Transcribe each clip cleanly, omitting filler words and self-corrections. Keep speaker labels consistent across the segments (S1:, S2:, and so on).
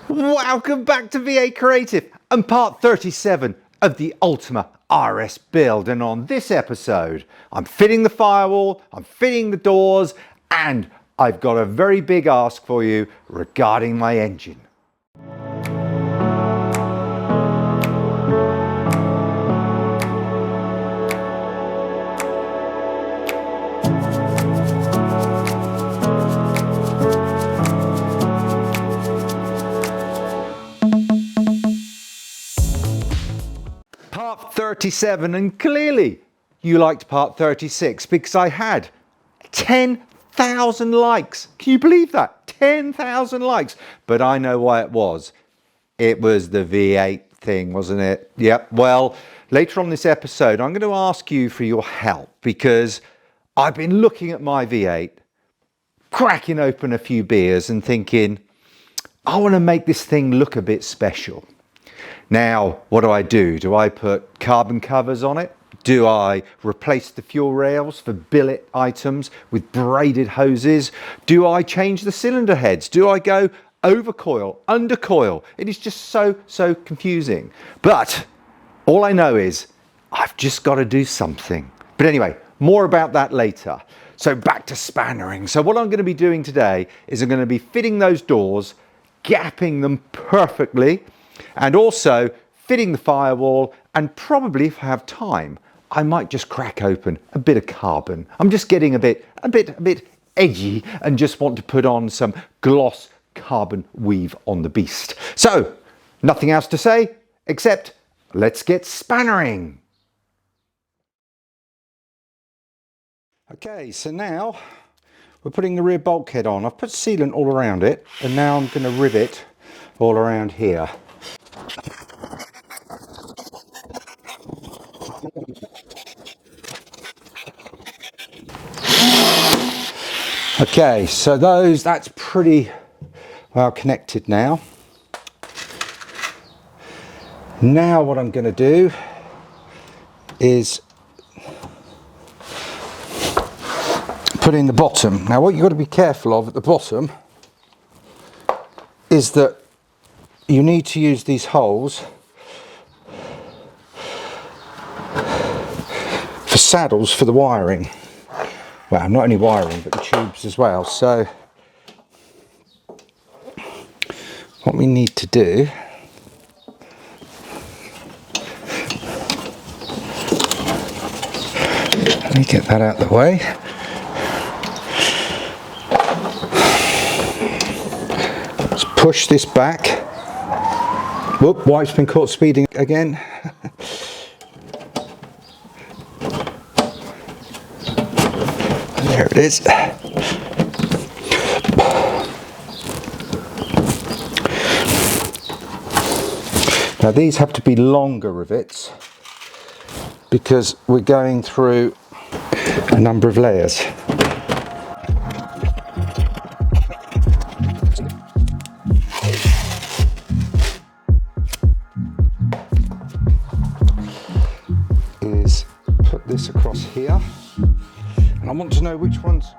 S1: Welcome back to V8 Creative and part 37 of the Ultima RS build. And on this episode, I'm fitting the firewall, I'm fitting the doors, and I've got a very big ask for you regarding my engine. Part 37, and clearly you liked part 36 because I had 10,000 likes. Can you believe that? 10,000 likes. But I know why it was. It was the V8 thing, wasn't it? Yep. Well, later on this episode, I'm going to ask you for your help because I've been looking at my V8, cracking open a few beers and thinking, I want to make this thing look a bit special. Now, what do? Do I put carbon covers on it? Do I replace the fuel rails for billet items with braided hoses? Do I change the cylinder heads? Do I go overcoil, undercoil? It is just so confusing. But all I know is I've just got to do something. But anyway, more about that later. So back to spannering. So what I'm going to be doing today is I'm going to be fitting those doors, gapping them perfectly, and also fitting the firewall, and probably if I have time, I might just crack open a bit of carbon. I'm just getting a bit edgy and just want to put on some gloss carbon weave on the beast. So, nothing else to say except let's get spannering. Okay, so now we're putting the rear bulkhead on. I've put sealant all around it, and now I'm going to rivet all around here. Okay, so that's pretty well connected now. Now what I'm going to do is put in the bottom. Now what you've got to be careful of at the bottom is that you need to use these holes for saddles for the wiring. Well, not only wiring, but the tubes as well. So what we need to do let me get that out of the way. Let's push this back. Whoop, wife's been caught speeding again. There it is. Now these have to be longer rivets because we're going through a number of layers. Is put this across here. I want to know which ones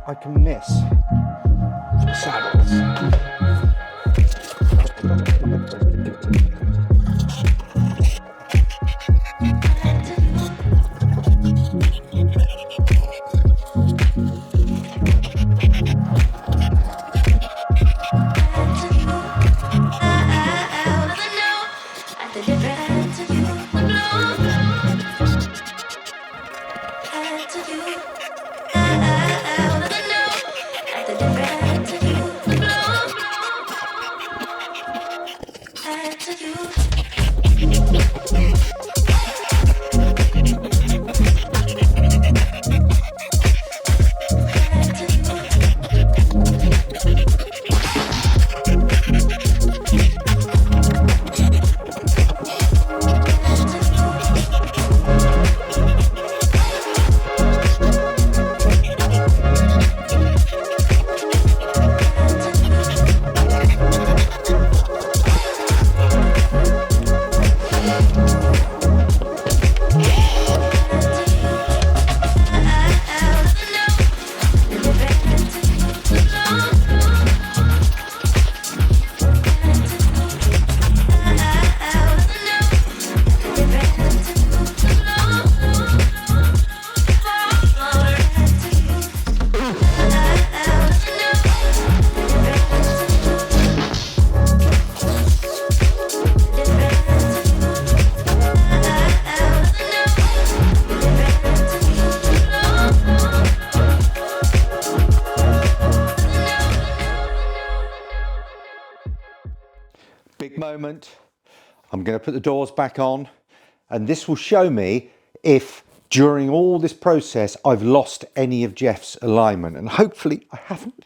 S1: I can miss for the saddles. Big moment. I'm going to put the doors back on, and this will show me if during all this process I've lost any of Jeff's alignment, and hopefully I haven't.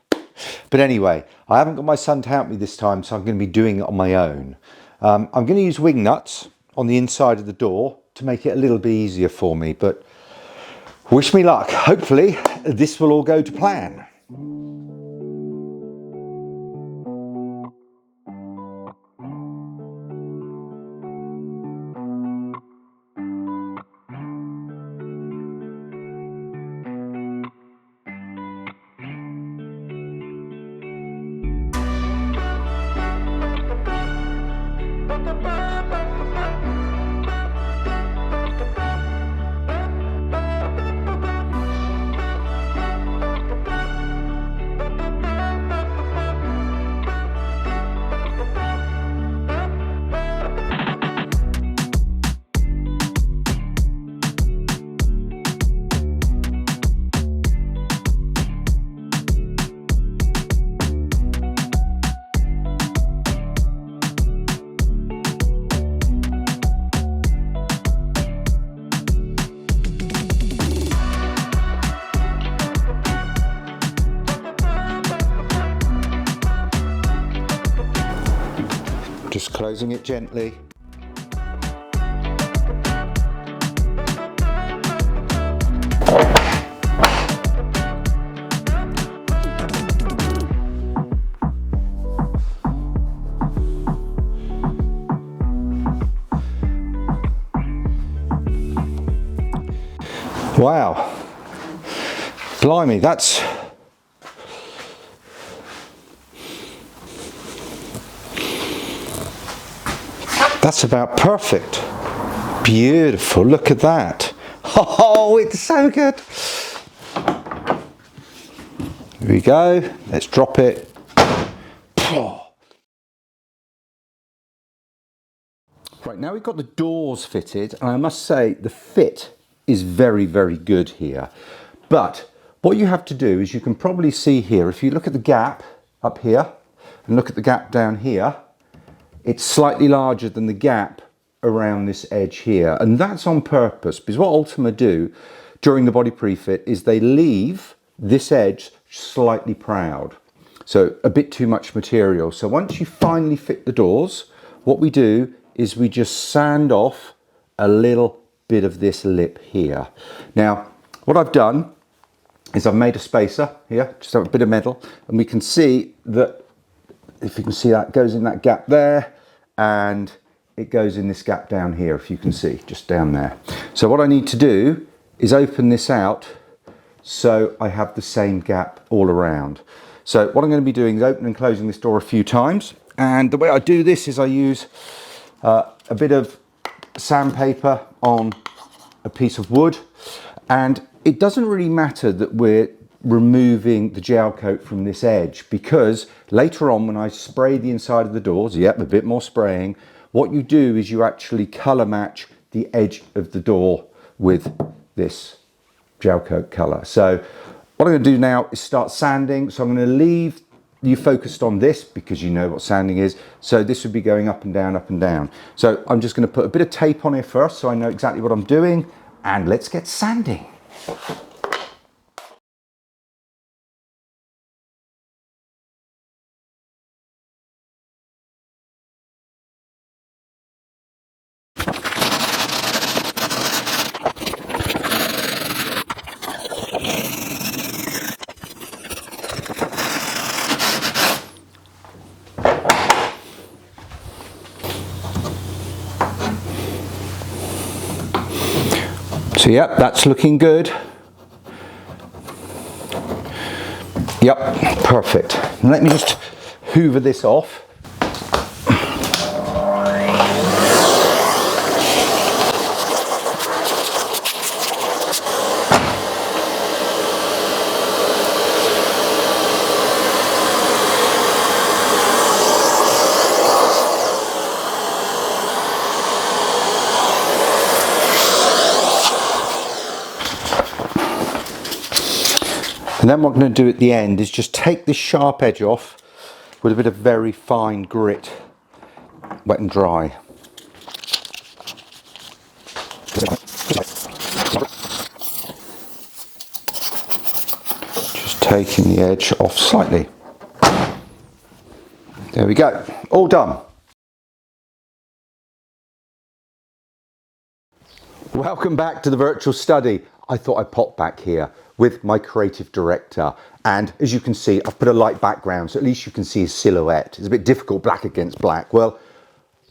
S1: But anyway, I haven't got my son to help me this time, so I'm going to be doing it on my own. I'm going to use wing nuts on the inside of the door to make it a little bit easier for me, but wish me luck. Hopefully this will all go to plan. Just closing it gently. Wow, blimey, that's about perfect. Beautiful, look at that. Oh, it's so good. Here we go, let's drop it. Right, now we've got the doors fitted, and I must say the fit is very, very good here. But what you have to do is, you can probably see here, if you look at the gap up here and look at the gap down here, it's slightly larger than the gap around this edge here. And that's on purpose, because what Ultima do during the body pre-fit is they leave this edge slightly proud. So a bit too much material. So once you finally fit the doors, what we do is we just sand off a little bit of this lip here. Now, what I've done is I've made a spacer here, just a bit of metal, and we can see that, if you can see, that goes in that gap there, and it goes in this gap down here, if you can see, just down there. So what I need to do is open this out so I have the same gap all around. So what I'm going to be doing is opening and closing this door a few times, and the way I do this is I use a bit of sandpaper on a piece of wood, and it doesn't really matter that we're removing the gel coat from this edge, because later on when I spray the inside of the doors, yep, a bit more spraying, what you do is you actually colour match the edge of the door with this gel coat colour. So what I'm going to do now is start sanding. So I'm going to leave you focused on this because you know what sanding is. So this would be going up and down, up and down. So I'm just going to put a bit of tape on here first so I know exactly what I'm doing, and let's get sanding. So yep, that's looking good. Yep, perfect. And let me just hoover this off. And then what I'm going to do at the end is just take this sharp edge off with a bit of very fine grit wet and dry. Just taking the edge off slightly. There we go, all done. Welcome back to the virtual study. I thought I'd pop back here with my creative director, and as you can see, I've put a light background so at least you can see his silhouette. It's a bit difficult black against black. Well,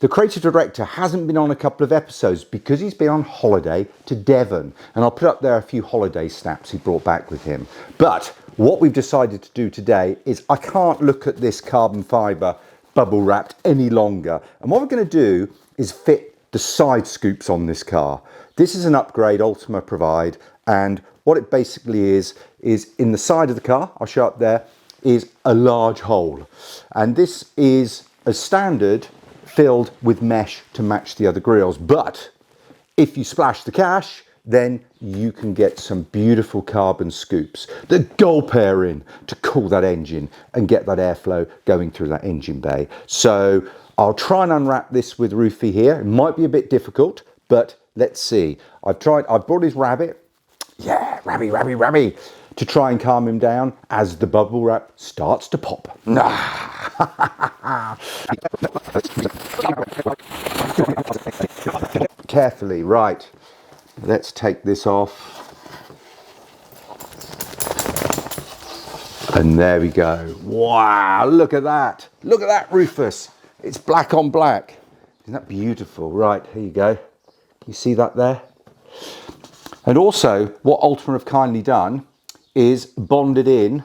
S1: the creative director hasn't been on a couple of episodes because he's been on holiday to Devon, and I'll put up there a few holiday snaps he brought back with him. But what we've decided to do today is I can't look at this carbon fibre bubble wrapped any longer, and what we're going to do is fit the side scoops on this car. This is an upgrade Ultima provide, and what it basically is in the side of the car, I'll show up there, is a large hole, and this is a standard filled with mesh to match the other grills. But if you splash the cash, then you can get some beautiful carbon scoops that gulp air in to cool that engine and get that airflow going through that engine bay. So I'll try and unwrap this with Rufy here. It might be a bit difficult, but let's see. I've brought his rabbit, yeah, Rabby, to try and calm him down as the bubble wrap starts to pop. Carefully, right. Let's take this off. And there we go. Wow, look at that. Look at that, Rufus. It's black on black. Isn't that beautiful? Right, here you go. You see that there? And also, what Ultima have kindly done is bonded in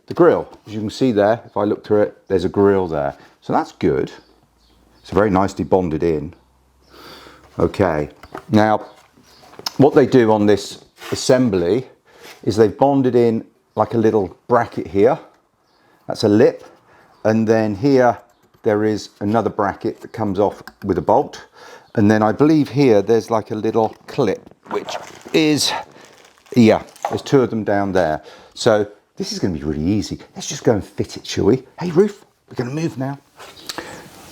S1: the grille. As you can see there, if I look through it, there's a grille there. So that's good. It's very nicely bonded in. Okay, now what they do on this assembly is they've bonded in like a little bracket here. That's a lip. And then here there is another bracket that comes off with a bolt. And then I believe here there's like a little clip, which is, yeah, there's two of them down there. So this is going to be really easy. Let's just go and fit it, shall we? Hey, Roof, we're going to move now.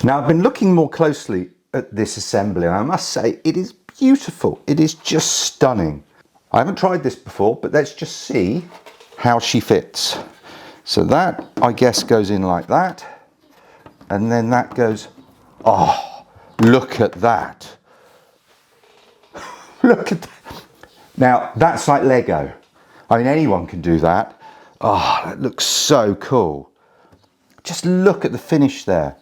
S1: Now, I've been looking more closely at this assembly, and I must say it is beautiful. It is just stunning. I haven't tried this before, but let's just see how she fits. So that, I guess, goes in like that. And then that goes, oh, look at that. Look at that. Now, that's like Lego. I mean, anyone can do that. Oh, that looks so cool. Just look at the finish there.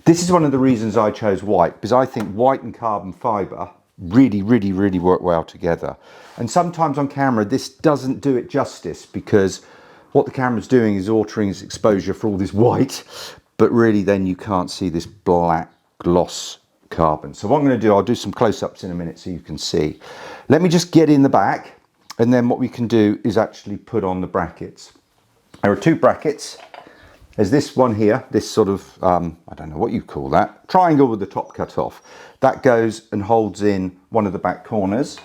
S1: This is one of the reasons I chose white, because I think white and carbon fibre really work well together. And sometimes on camera, this doesn't do it justice, because what the camera's doing is altering its exposure for all this white, but really then you can't see this black gloss carbon. So what I'm going to do, I'll do some close-ups in a minute so you can see. Let me just get in the back, and then what we can do is actually put on the brackets. There are two brackets. There's this one here, this sort of, I don't know what you call that, triangle with the top cut off. That goes and holds in one of the back corners.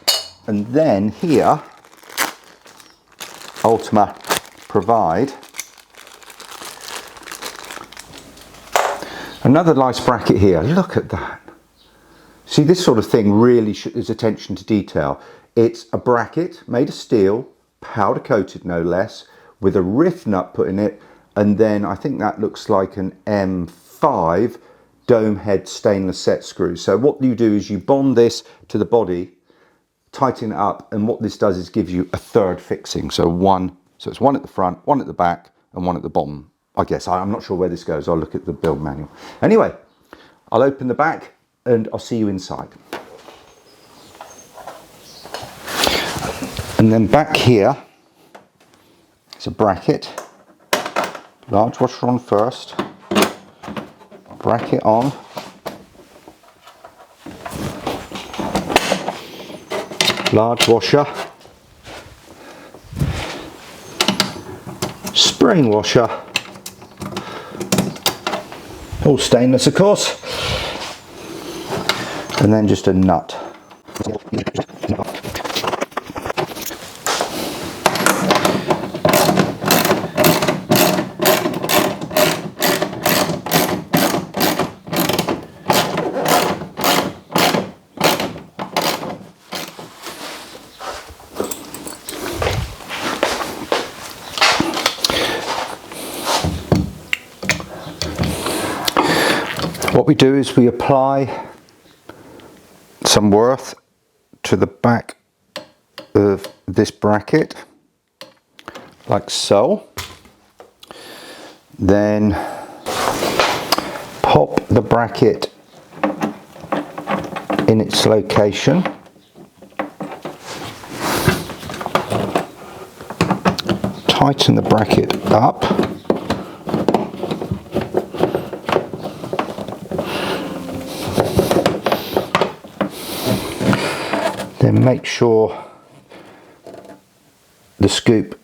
S1: And then here, Ultima provide another nice bracket here. Look at that. See, this sort of thing really is attention to detail. It's a bracket made of steel, powder coated no less, with a riff nut put in it, and then I think that looks like an M5 dome head stainless set screw. So what you do is you bond this to the body, tighten it up, and what this does is give you a third fixing. So it's one at the front, one at the back, and one at the bottom. I guess, I'm not sure where this goes. I'll look at the build manual. Anyway, I'll open the back and I'll see you inside. And then back here is a bracket. Large washer on first. Bracket on. Large washer. Spring washer. All stainless, of course. And then just a nut. What we do is we apply some worth to the back of this bracket, like so. Then pop the bracket in its location. Tighten the bracket up. Then make sure the scoop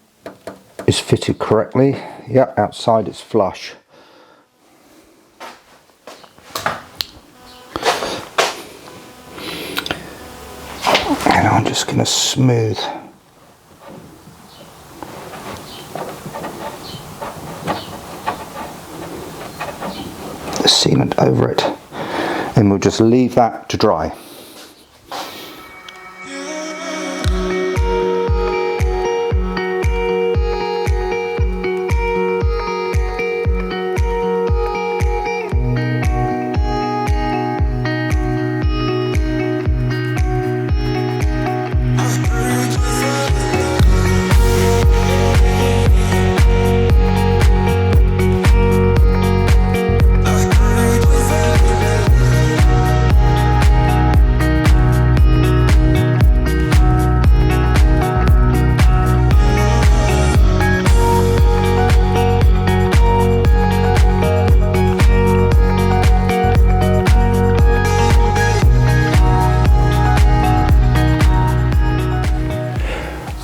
S1: is fitted correctly. Yeah, outside it's flush. And I'm just going to smooth the sealant over it, and we'll just leave that to dry.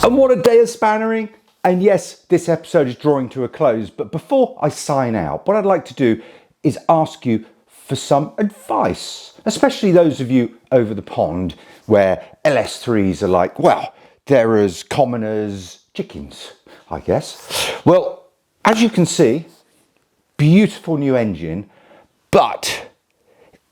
S1: And what a day of spannering. And yes, this episode is drawing to a close, but before I sign out, what I'd like to do is ask you for some advice, especially those of you over the pond where LS3s are like, well, they're as common as chickens, I guess. Well, as you can see, beautiful new engine, but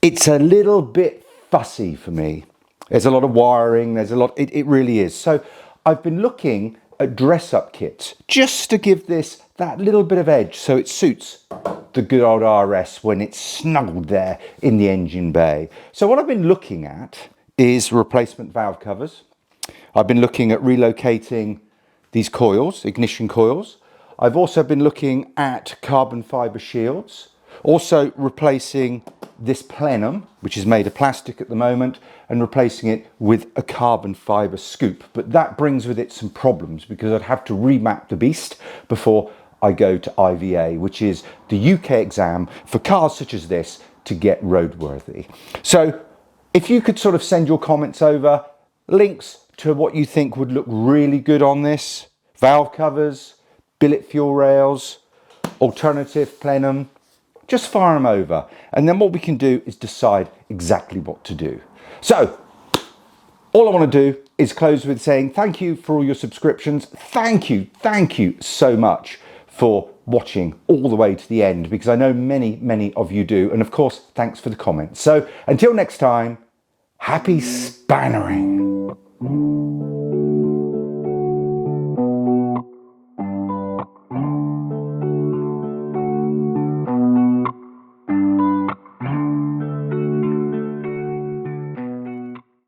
S1: it's a little bit fussy for me. There's a lot of wiring, there's a lot, it really is. So I've been looking at dress-up kits just to give this that little bit of edge so it suits the good old RS when it's snuggled there in the engine bay. So what I've been looking at is replacement valve covers. I've been looking at relocating these coils, ignition coils. I've also been looking at carbon fibre shields, also replacing this plenum, which is made of plastic at the moment, and replacing it with a carbon fibre scoop. But that brings with it some problems because I'd have to remap the beast before I go to IVA, which is the UK exam for cars such as this to get roadworthy. So if you could sort of send your comments over, links to what you think would look really good on this, valve covers, billet fuel rails, alternative plenum, just fire them over, and then what we can do is decide exactly what to do. So all I want to do is close with saying thank you for all your subscriptions. Thank you so much for watching all the way to the end, because I know many of you do, and of course thanks for the comments. So until next time, happy spannering.